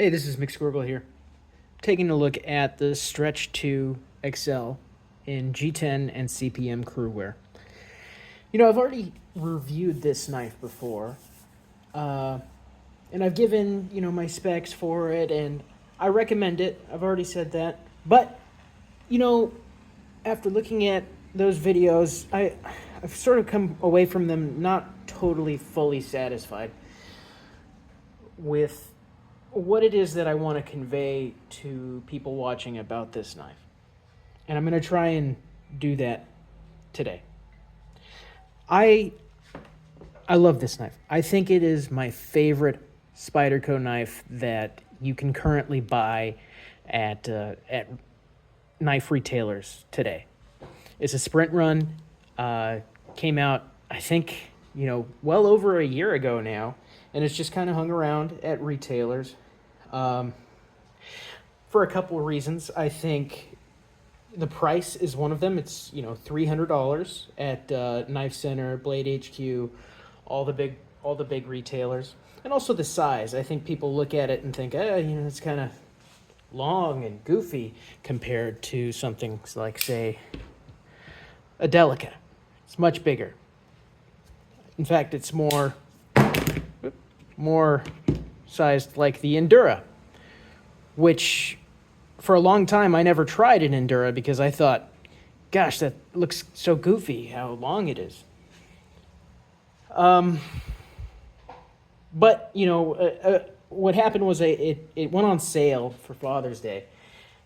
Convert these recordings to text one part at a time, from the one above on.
Hey, this is McSquirgle here. Taking a look at the Stretch 2 XL in G10 and CPM Cruwear. You know, I've already reviewed this knife before, and I've given, my specs for it, and I recommend it. I've already said that. But, after looking at those videos, I've sort of come away from them not totally fully satisfied with what it is that I want to convey to people watching about this knife. And I'm going to try and do that today. I love this knife. I think it is my favorite Spyderco knife that you can currently buy at knife retailers today. It's a sprint run. Came out, I think, well over a year ago now, and it's just kind of hung around at retailers for a couple of reasons. I think the price is one of them. It's $300 at Knife Center, Blade HQ, all the big retailers, and also the size. I think people look at it and think, it's kind of long and goofy compared to something like, say, a Delica. It's much bigger. In fact, it's more sized like the Endura, which for a long time I never tried an Endura because I thought, gosh, that looks so goofy how long it is. But what happened was it went on sale for Father's Day,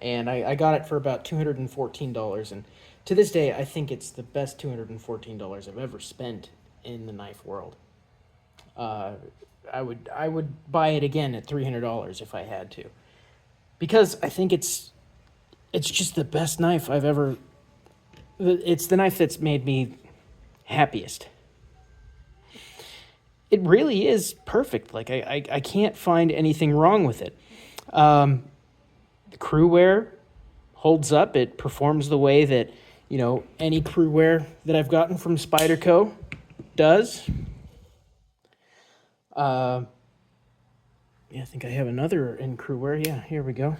and I got it for about $214, and to this day I think it's the best $214 I've ever spent in the knife world. I would buy it again at $300 if I had to, because I think it's just the best knife I've ever. It's the knife that's made me happiest. It really is perfect. Like I can't find anything wrong with it. The Cruwear holds up. It performs the way that any Cruwear that I've gotten from Spyderco does. I think I have another in Cruwear. Yeah, here we go.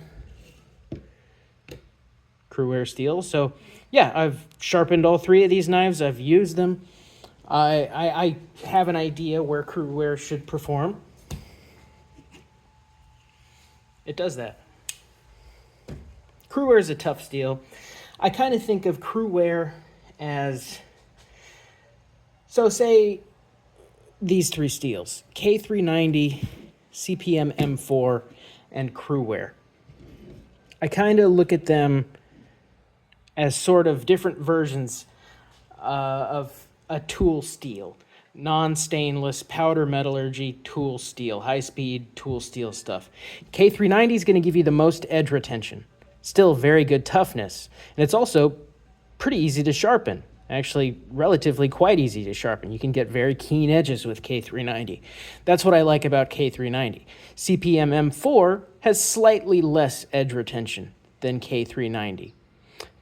Cruwear steel. So, yeah, I've sharpened all three of these knives. I've used them. I have an idea where Cruwear should perform. It does that. Cruwear is a tough steel. I kind of think of Cruwear as, so say these three steels: K390, CPM M4, and Cruwear. I kind of look at them as sort of different versions of a tool steel. Non-stainless, powder metallurgy, tool steel, high-speed tool steel stuff. K390 is going to give you the most edge retention. Still very good toughness. And it's also pretty easy to sharpen. Actually, relatively quite easy to sharpen. You can get very keen edges with K390. That's what I like about K390. CPM M4 has slightly less edge retention than K390,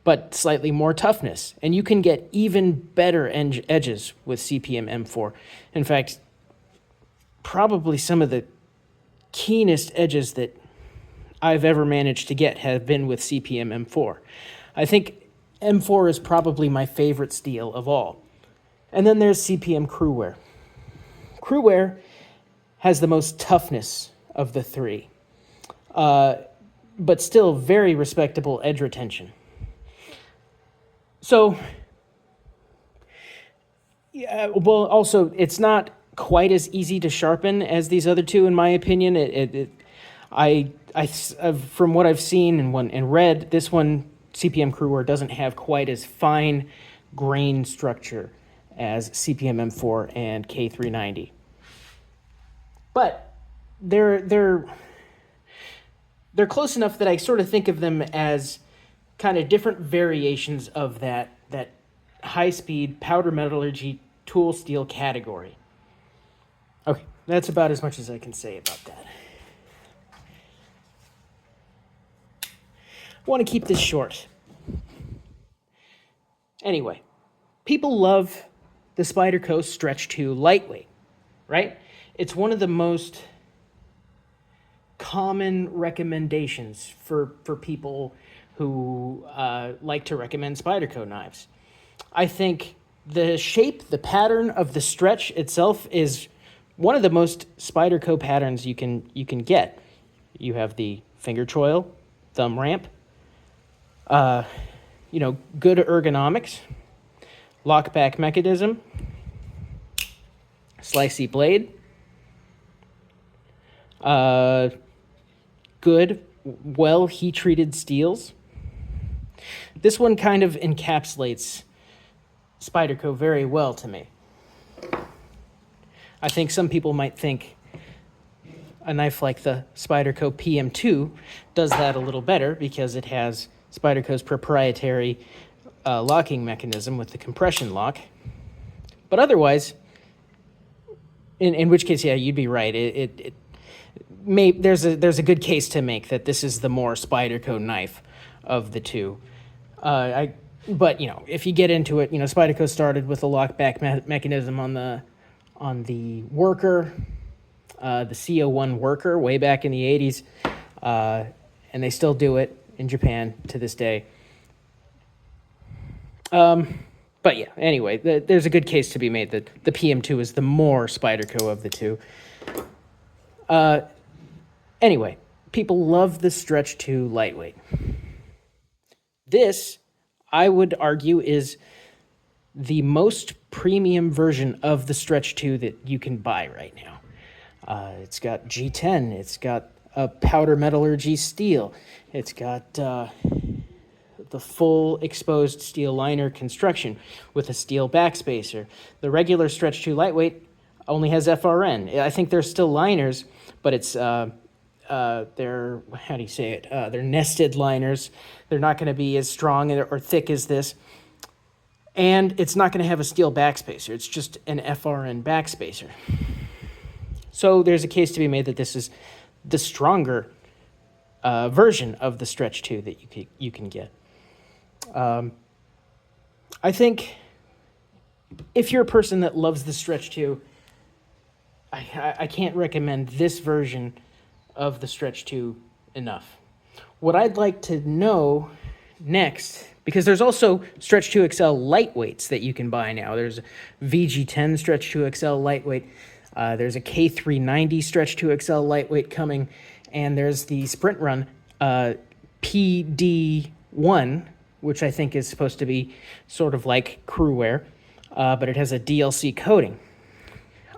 but slightly more toughness. And you can get even better edges with CPM M4. In fact, probably some of the keenest edges that I've ever managed to get have been with CPM M4. I think M4 is probably my favorite steel of all. And then there's CPM Cruwear. Cruwear has the most toughness of the three, but still very respectable edge retention. So, yeah, well, also, it's not quite as easy to sharpen as these other two, in my opinion. From what I've seen and read, this one, CPM Cruwear, doesn't have quite as fine grain structure as CPM M4 and K390. But they're close enough that I sort of think of them as kind of different variations of that high-speed powder metallurgy tool steel category. Okay, that's about as much as I can say about that. I want to keep this short. Anyway, people love the Spyderco Stretch 2 lightweight, right? It's one of the most common recommendations for people who like to recommend Spyderco knives. I think the shape, the pattern of the stretch itself is one of the most Spyderco patterns you can get. You have the finger choil, thumb ramp, good ergonomics, lockback mechanism, slicey blade, good, well heat-treated steels. This one kind of encapsulates Spyderco very well to me. I think some people might think a knife like the Spyderco PM2 does that a little better because it has Spyderco's proprietary locking mechanism with the compression lock. But otherwise, in which case, yeah, you'd be right. There's a good case to make that this is the more Spyderco knife of the two. But if you get into it, Spyderco started with a lockback mechanism on the worker, the CO1 worker, way back in the 80s, and they still do it in Japan to this day. But yeah, anyway, there's a good case to be made that the PM2 is the more Spyderco of the two. Anyway, people love the Stretch 2 lightweight. This, I would argue, is the most premium version of the Stretch 2 that you can buy right now. It's got G10, it's got a powder metallurgy steel, it's got the full exposed steel liner construction with a steel backspacer. The regular Stretch 2 lightweight only has FRN. I think they're still liners, but it's they're, how do you say it? They're nested liners. They're not going to be as strong or thick as this. And it's not going to have a steel backspacer. It's just an FRN backspacer. So there's a case to be made that this is the stronger version of the Stretch 2 that you can get. I think if you're a person that loves the Stretch 2, I can't recommend this version of the Stretch 2 enough. What I'd like to know next, because there's also Stretch 2 XL lightweights that you can buy now. There's a VG10 Stretch 2 XL lightweight. There's a K390 Stretch 2 XL lightweight coming, and there's the Sprint Run PD1, which I think is supposed to be sort of like Cruwear, but it has a DLC coating.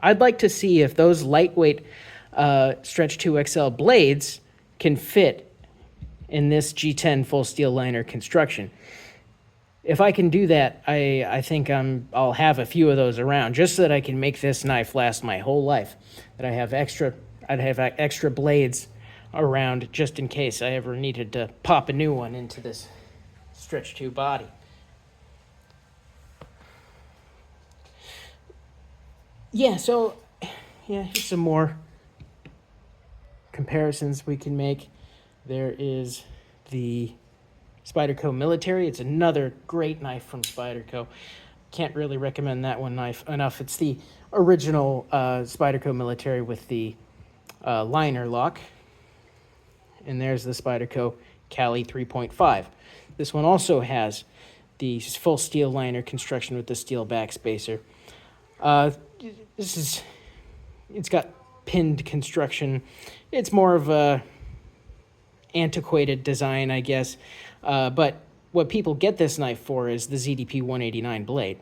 I'd like to see if those lightweight Stretch 2 XL blades can fit in this G10 full steel liner construction. If I can do that, I think I'll have a few of those around just so that I can make this knife last my whole life. That I'd have extra blades around just in case I ever needed to pop a new one into this Stretch 2 body. Yeah, so here's some more comparisons we can make. There is the Spyderco Military. It's another great knife from Spyderco. Can't really recommend that one knife enough. It's the original Spyderco Military with the liner lock. And there's the Spyderco Cali 3.5. This one also has the full steel liner construction with the steel backspacer. It's got pinned construction. It's more of a antiquated design, I guess. But what people get this knife for is the ZDP 189 blade.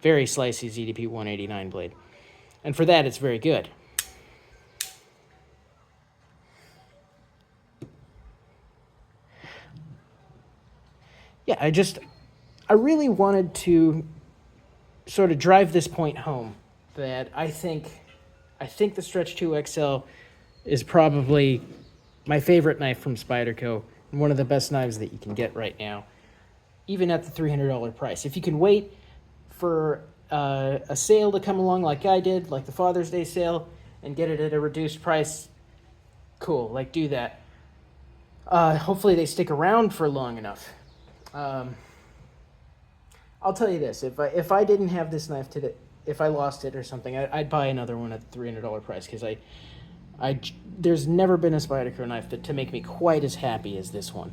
Very slicey ZDP 189 blade. And for that, it's very good. Yeah, I really wanted to sort of drive this point home that I think the Stretch 2 XL is probably my favorite knife from Spyderco and one of the best knives that you can get right now, even at the $300 price. If you can wait for a sale to come along like I did, like the Father's Day sale, and get it at a reduced price, cool, do that. Hopefully they stick around for long enough. I'll tell you this, if I didn't have this knife today, if I lost it or something, I'd buy another one at the $300 price, because There's never been a Spyderco knife to make me quite as happy as this one.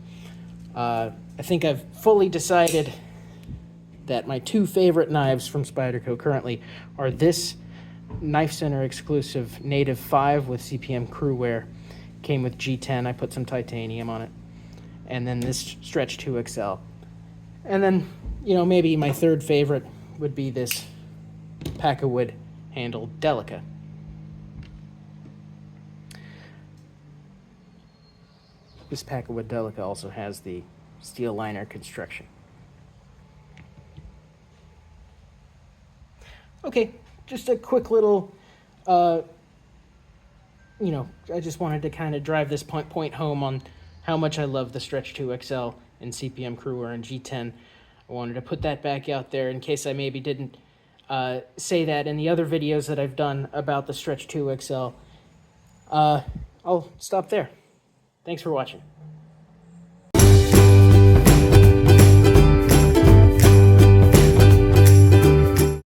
I think I've fully decided that my two favorite knives from Spyderco currently are this Knife Center exclusive Native 5 with CPM Cruwear. Came with G10. I put some titanium on it. And then this Stretch 2 XL. And then, you know, maybe my third favorite would be this Packwood handled Delica. This Packwood Delica also has the steel liner construction. Okay, just a quick little, you know, I just wanted to kind of drive this point home on how much I love the Stretch 2 XL and CPM Cruwear and G10. I wanted to put that back out there in case I maybe didn't say that in the other videos that I've done about the Stretch 2 XL. I'll stop there. Thanks for watching.